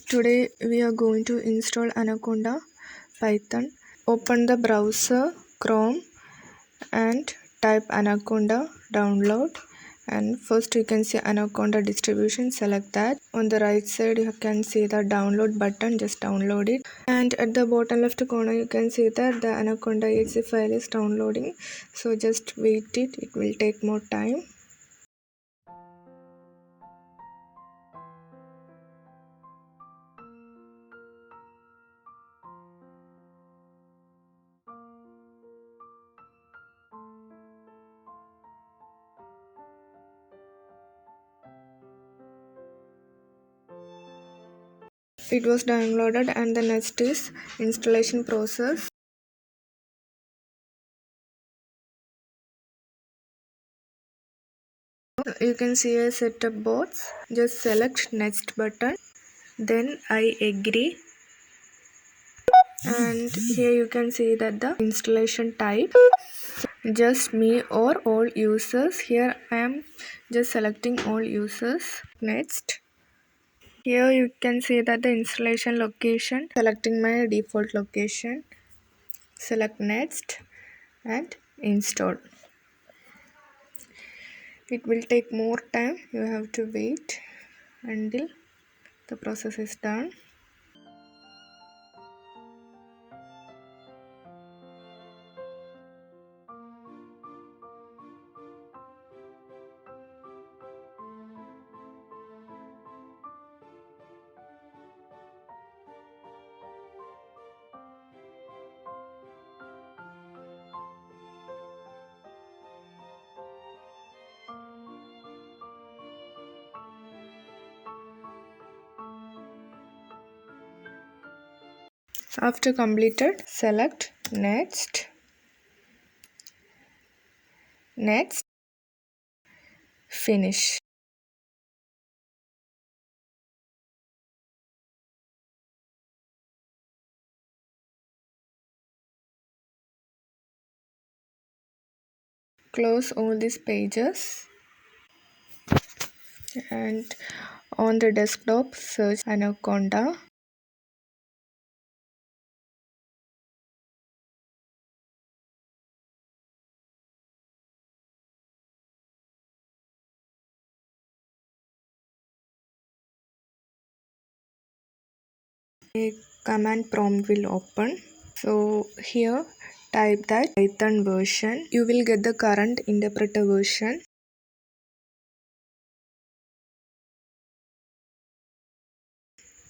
Today we are going to install Anaconda Python. Open the browser Chrome and type Anaconda download, and first you can see Anaconda distribution. Select that. On the right side you can see the download button, just download it, and at the bottom left corner you can see that the Anaconda exe file is downloading, so just wait it will take more time. It was downloaded, and the next is installation process. You can see a setup box. Just select next button, then I agree, and here you can see that the installation type just me or all users. Here I am just selecting all users. Next, here you can see that the installation location, selecting my default location. Select next and install. It will take more time, you have to wait until the process is done. After completed, select next, finish. Close all these pages, and on the desktop search Anaconda. A command prompt will open. So here type that Python version. You will get the current interpreter version.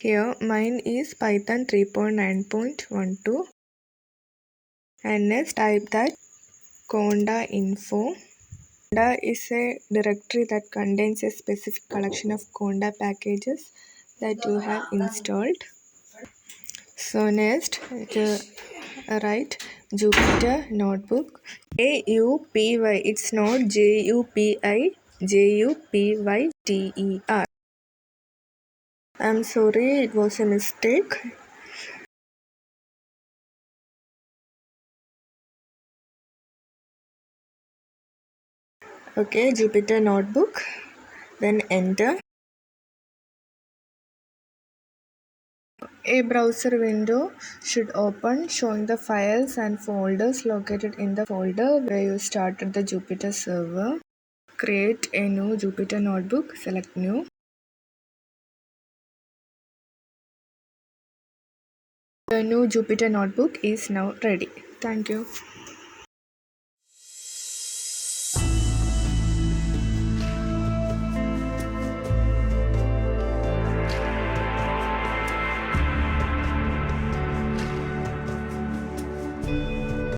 Here mine is Python 3.9.12, and next type that Conda info. Conda is a directory that contains a specific collection of Conda packages that you have installed. So next, write Jupyter notebook. Jupy. It's not Jupi. Jupyter. I'm sorry, it was a mistake. Okay, Jupyter notebook. Then enter. A browser window should open showing the files and folders located in the folder where you started the Jupyter server. Create a new Jupyter notebook. Select new. The new Jupyter notebook is now ready. Thank you.